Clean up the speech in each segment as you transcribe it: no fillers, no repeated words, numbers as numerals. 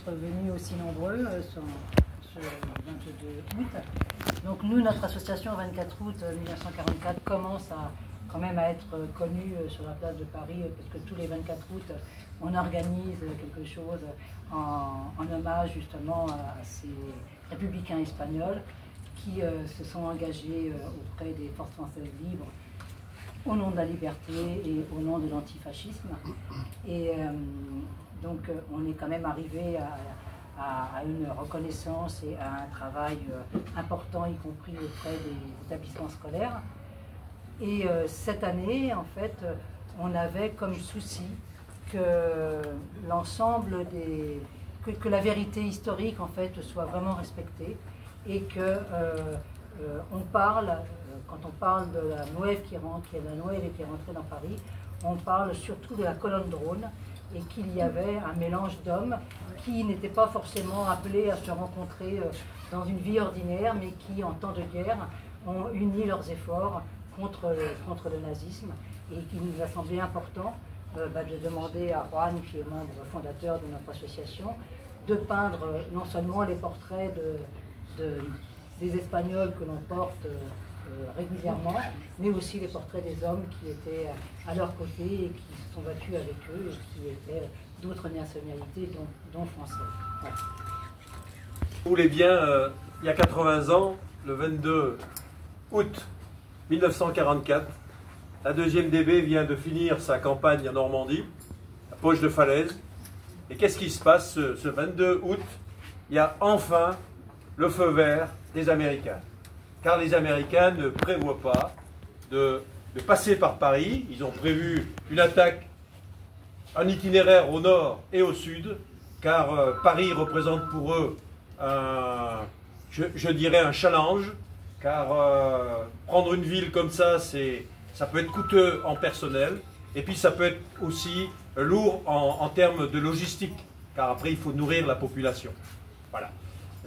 venus aussi nombreux ce 22 août. Donc nous, notre association 24 août 1944 commence quand même à être connue sur la place de Paris, parce que tous les 24 août, on organise quelque chose en hommage justement à ces républicains espagnols qui se sont engagés auprès des forces françaises libres au nom de la liberté et au nom de l'antifascisme. Et donc on est quand même arrivé à une reconnaissance et à un travail important, y compris auprès des établissements scolaires. Et cette année, en fait, on avait comme souci que l'ensemble que la vérité historique, en fait, soit vraiment respectée et que on parle, quand on parle de la Noël qui est rentrée dans Paris, on parle surtout de la colonne drone et qu'il y avait un mélange d'hommes qui n'étaient pas forcément appelés à se rencontrer dans une vie ordinaire, mais qui, en temps de guerre, ont uni leurs efforts contre le nazisme, et qu'il nous a semblé important de demander à Juan, qui est membre fondateur de notre association, de peindre non seulement les portraits des Espagnols que l'on porte régulièrement, mais aussi les portraits des hommes qui étaient à leur côté et qui se sont battus avec eux et qui étaient d'autres nationalités, dont français. Voilà. Vous voulez bien, il y a 80 ans, le 22 août 1944, la 2e DB vient de finir sa campagne en Normandie, à Poche de Falaise. Et qu'est-ce qui se passe ce 22 août? Il y a enfin le feu vert des Américains. Car les Américains ne prévoient pas de passer par Paris. Ils ont prévu une attaque, un itinéraire au nord et au sud, car Paris représente pour eux je dirais un challenge, car prendre une ville comme ça peut être coûteux en personnel, et puis ça peut être aussi lourd en termes de logistique, car après il faut nourrir la population. Voilà.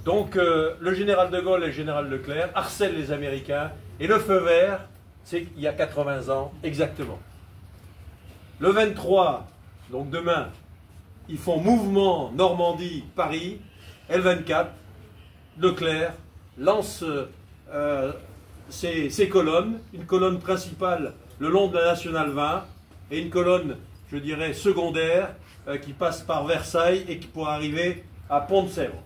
Donc le général de Gaulle et le général Leclerc harcèlent les Américains, et le feu vert, c'est il y a 80 ans exactement. Le 23, donc demain, ils font mouvement Normandie-Paris, et le 24, Leclerc lance ses colonnes, une colonne principale le long de la Nationale 20 et une colonne, je dirais, secondaire qui passe par Versailles et qui pourra arriver à Pont-de-Sèvres.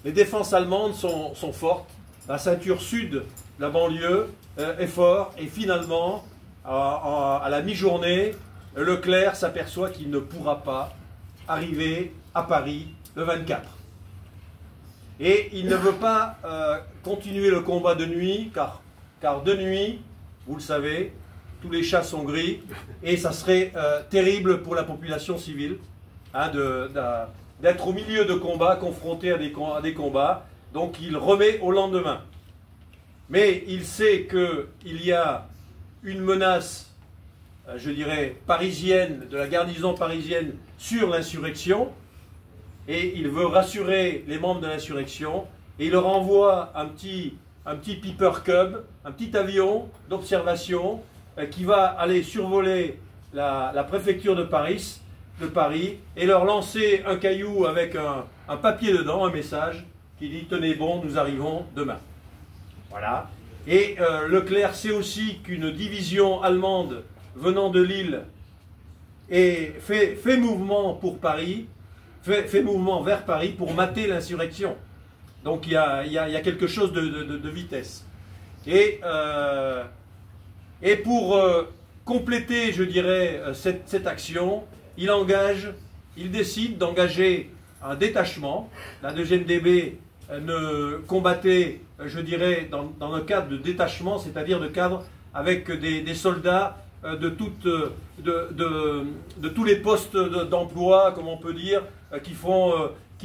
Les défenses allemandes sont fortes, la ceinture sud de la banlieue est fort, et finalement, à la mi-journée, Leclerc s'aperçoit qu'il ne pourra pas arriver à Paris le 24. Et il ne veut pas continuer le combat de nuit, car de nuit, vous le savez, tous les chats sont gris, et ça serait terrible pour la population civile hein, d'être au milieu de combats, confronté à des combats. Donc il remet au lendemain. Mais il sait qu'il y a une menace, je dirais, parisienne, de la garnison parisienne sur l'insurrection, et il veut rassurer les membres de l'insurrection, et il leur envoie un petit Piper Cub, un petit avion d'observation qui va aller survoler la préfecture de Paris, et leur lancer un caillou avec un papier dedans, un message qui dit « Tenez bon, nous arrivons demain ». Voilà. Et Leclerc sait aussi qu'une division allemande venant de Lille fait mouvement pour Paris, fait mouvement vers Paris pour mater l'insurrection. Donc il y a quelque chose de vitesse. Et pour compléter, je dirais, cette action, il décide d'engager un détachement. La 2e DB ne combattait, je dirais, dans un cadre de détachement, c'est-à-dire de cadre avec des soldats de tous les postes d'emploi, comme on peut dire, qui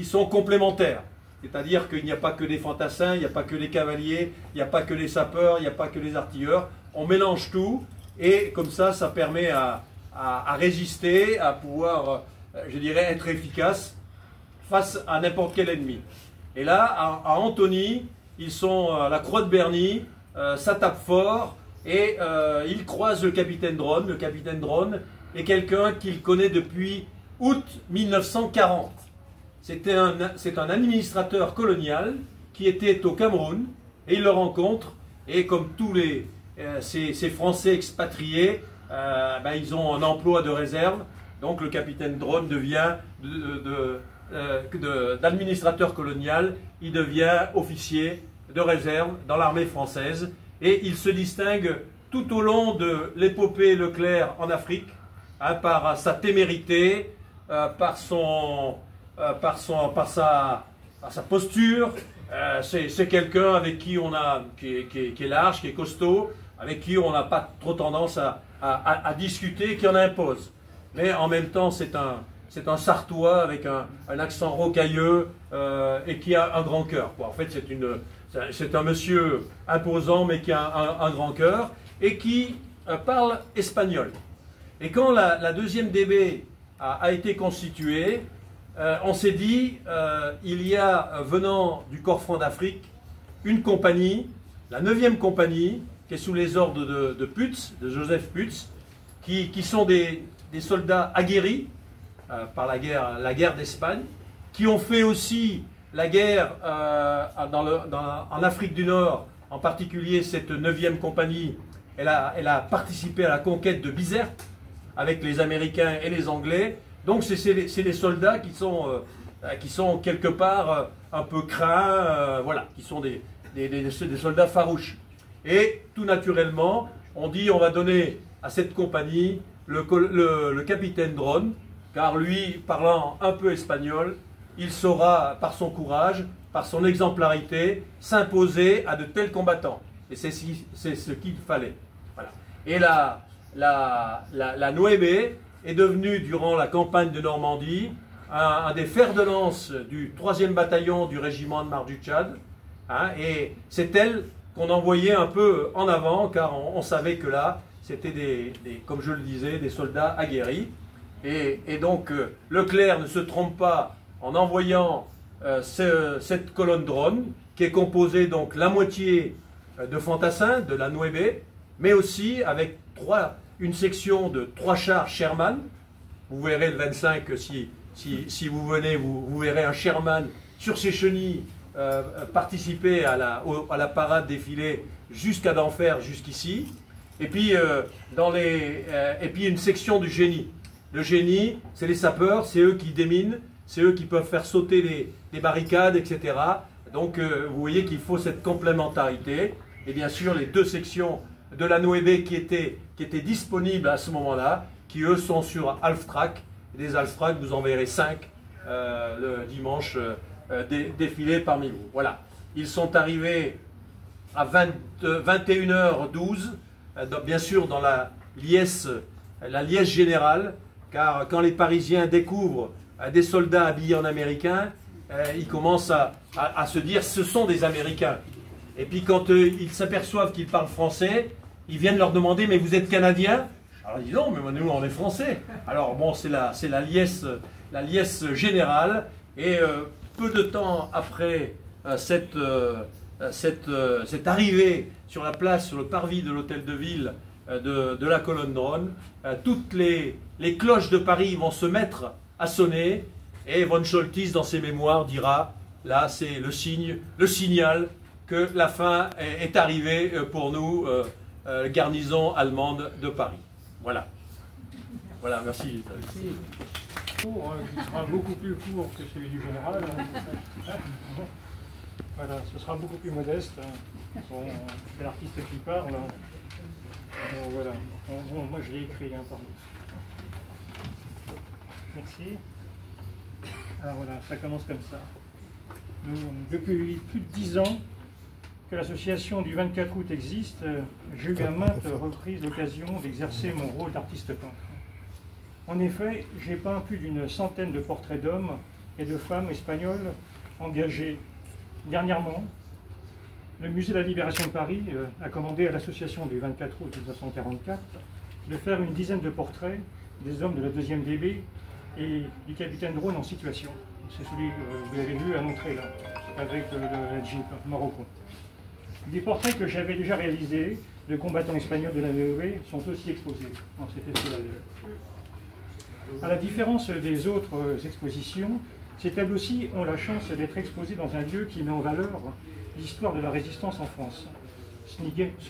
sont complémentaires. C'est-à-dire qu'il n'y a pas que des fantassins, il n'y a pas que les cavaliers, il n'y a pas que les sapeurs, il n'y a pas que les artilleurs. On mélange tout, et comme ça permet à résister, à pouvoir, je dirais, être efficace face à n'importe quel ennemi. Et là, à Antony, ils sont à la Croix de Berny, ça tape fort, et ils croisent le capitaine Dronne. Le capitaine Dronne est quelqu'un qu'il connaît depuis août 1940. c'est un administrateur colonial qui était au Cameroun, et il le rencontre, et comme tous ces Français expatriés, ils ont un emploi de réserve, donc le capitaine Drone devient d'administrateur colonial, il devient officier de réserve dans l'armée française, et il se distingue tout au long de l'épopée Leclerc en Afrique, par sa témérité, par sa posture. C'est quelqu'un avec qui qui est large, qui est costaud, avec qui on n'a pas trop tendance à discuter, qui en impose. Mais en même temps, c'est un Sartois avec un accent rocailleux et qui a un grand cœur. En fait, c'est un monsieur imposant, mais qui a un grand cœur et qui parle espagnol. Et quand la deuxième DB a été constituée, on s'est dit, il y a, venant du corps franc d'Afrique, une compagnie, la 9e compagnie, qui est sous les ordres de Putz, de Joseph Putz, qui sont des soldats aguerris par la guerre d'Espagne, qui ont fait aussi la guerre en Afrique du Nord, en particulier cette 9e compagnie, elle a participé à la conquête de Bizerte, avec les Américains et les Anglais. Donc c'est des soldats qui sont quelque part un peu craints, voilà, qui sont des soldats farouches. Et tout naturellement, on dit on va donner à cette compagnie le capitaine Drone, car lui, parlant un peu espagnol, il saura, par son courage, par son exemplarité, s'imposer à de tels combattants. Et c'est ce qu'il fallait. Voilà. Et la Nueve est devenue, durant la campagne de Normandie, un des fers de lance du 3e bataillon du régiment de marche du Tchad. Et c'est elle qu'on envoyait un peu en avant, car on savait que là, c'était comme je le disais, des soldats aguerris. Et donc, Leclerc ne se trompe pas en envoyant cette colonne Drone, qui est composée donc la moitié de fantassins, de la Nueve, mais aussi avec une section de 3 chars Sherman. Vous verrez le 25, si vous venez, vous verrez un Sherman sur ses chenilles participer à la parade défilée jusqu'à d'Enfer, jusqu'ici. Et puis, et puis une section du génie. Le génie, c'est les sapeurs, c'est eux qui déminent, c'est eux qui peuvent faire sauter les barricades, etc. Donc vous voyez qu'il faut cette complémentarité. Et bien sûr, les 2 sections de la Nueve qui étaient disponibles à ce moment-là, qui eux sont sur Half-Track. Des Half-Track, vous en verrez 5 le dimanche défilés parmi vous. Voilà. Ils sont arrivés à 21h12, bien sûr dans la liesse générale, car quand les Parisiens découvrent des soldats habillés en Américains, ils commencent à se dire ce sont des Américains. Et puis quand ils s'aperçoivent qu'ils parlent français, ils viennent leur demander mais vous êtes Canadiens? Alors ils disent non, mais nous on est Français. Alors bon, c'est la liesse générale. Et peu de temps après cette arrivée sur la place, sur le parvis de l'hôtel de ville de la colonne Drone, toutes les cloches de Paris vont se mettre à sonner, et von Scholtis, dans ses mémoires, dira, là c'est le signal que la fin est arrivée pour nous, garnison allemande de Paris. Voilà. Voilà, merci. Qui sera beaucoup plus court que celui du général. Voilà, ce sera beaucoup plus modeste. Bon, c'est l'artiste qui parle. Bon, voilà. Bon, moi je l'ai écrit, pardon. Merci. Alors voilà, ça commence comme ça. Depuis plus de 10 ans que l'association du 24 août existe, j'ai eu à maintes reprises l'occasion d'exercer mon rôle d'artiste peintre. En effet, j'ai peint plus d'une centaine de portraits d'hommes et de femmes espagnols engagés. Dernièrement, le musée de la Libération de Paris a commandé à l'association du 24 août 1944 de faire une dizaine de portraits des hommes de la 2e DB et du capitaine Drone en situation. C'est celui que vous avez vu à montrer là, avec la Jeep Marocco. Des portraits que j'avais déjà réalisés de combattants espagnols de la VEV sont aussi exposés. C'était cela. À la différence des autres expositions, Ces tableaux-ci ont la chance d'être exposés dans un lieu qui met en valeur l'histoire de la résistance en France, ce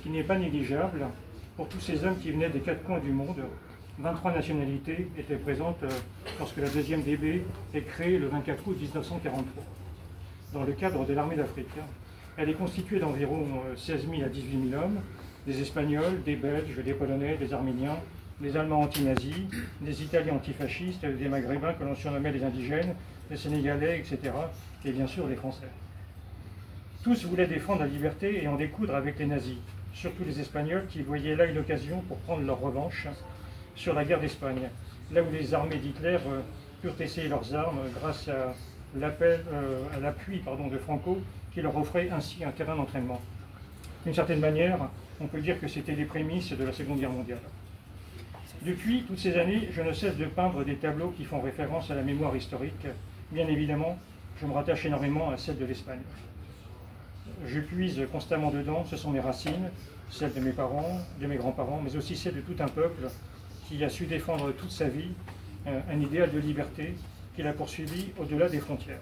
qui n'est pas négligeable pour tous ces hommes qui venaient des 4 coins du monde. 23 nationalités étaient présentes lorsque la 2e DB est créée le 24 août 1943, dans le cadre de l'armée d'Afrique. Elle est constituée d'environ 16 000 à 18 000 hommes, des Espagnols, des Belges, des Polonais, des Arméniens, des Allemands anti-nazis, des Italiens antifascistes, des Maghrébins que l'on surnommait les indigènes, des Sénégalais, etc. et bien sûr les Français. Tous voulaient défendre la liberté et en découdre avec les nazis, surtout les Espagnols qui voyaient là une occasion pour prendre leur revanche sur la guerre d'Espagne, là où les armées d'Hitler purent essayer leurs armes grâce à l'appui de Franco qui leur offrait ainsi un terrain d'entraînement. D'une certaine manière, on peut dire que c'était les prémices de la Seconde Guerre mondiale. Depuis toutes ces années, je ne cesse de peindre des tableaux qui font référence à la mémoire historique. Bien évidemment, je me rattache énormément à celle de l'Espagne. Je puise constamment dedans, ce sont mes racines, celles de mes parents, de mes grands-parents, mais aussi celles de tout un peuple qui a su défendre toute sa vie un idéal de liberté qu'il a poursuivi au-delà des frontières.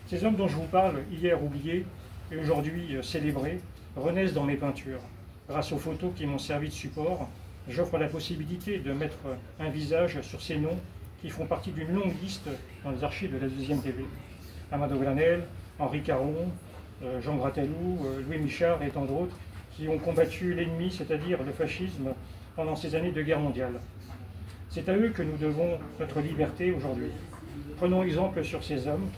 Ces hommes dont je vous parle, hier oubliés et aujourd'hui célébrés, renaissent dans mes peintures. Grâce aux photos qui m'ont servi de support, j'offre la possibilité de mettre un visage sur ces noms qui font partie d'une longue liste dans les archives de la 2e TV. Amado Granel, Henri Caron, Jean Gratelou, Louis Michard et tant d'autres qui ont combattu l'ennemi, c'est-à-dire le fascisme, pendant ces années de guerre mondiale. C'est à eux que nous devons notre liberté aujourd'hui. Prenons exemple sur ces hommes.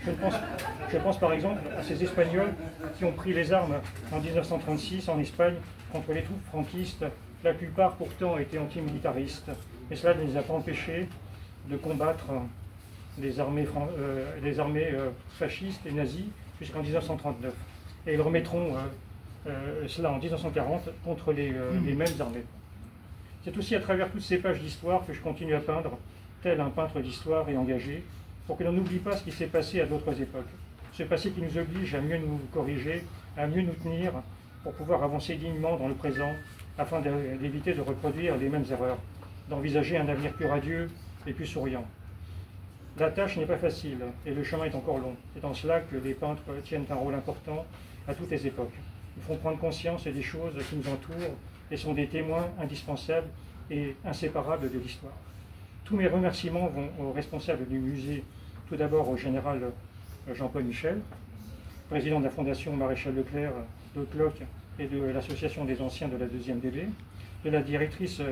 Je pense par exemple à ces Espagnols qui ont pris les armes en 1936 en Espagne contre les troupes franquistes. La plupart pourtant étaient antimilitaristes, mais cela ne les a pas empêchés de combattre les armées fascistes et nazis jusqu'en 1939. Et ils remettront cela en 1940 contre les mêmes armées. C'est aussi à travers toutes ces pages d'histoire que je continue à peindre, tel un peintre d'histoire et engagé, pour que l'on n'oublie pas ce qui s'est passé à d'autres époques. Ce passé qui nous oblige à mieux nous corriger, à mieux nous tenir, pour pouvoir avancer dignement dans le présent, afin d'éviter de reproduire les mêmes erreurs, d'envisager un avenir plus radieux et plus souriant. La tâche n'est pas facile, et le chemin est encore long. C'est en cela que les peintres tiennent un rôle important à toutes les époques. Ils font prendre conscience des choses qui nous entourent, et sont des témoins indispensables et inséparables de l'histoire. Tous mes remerciements vont aux responsables du musée, tout d'abord au général Jean-Paul Michel, président de la Fondation Maréchal Leclerc de Cloc et de l'Association des anciens de la 2e DB, de la directrice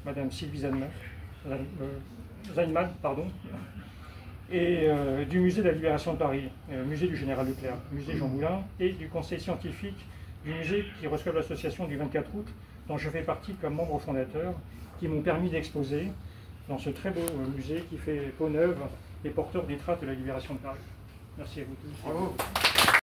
Madame Sylvie Zeinman, et du musée de la Libération de Paris, musée du général Leclerc, musée Jean Moulin, et du conseil scientifique du musée qui reçoit l'association du 24 août, dont je fais partie comme membre fondateur, qui m'ont permis d'exposer dans ce très beau musée qui fait peau neuve et porteur des traces de la Libération de Paris. Merci à vous tous. Bravo.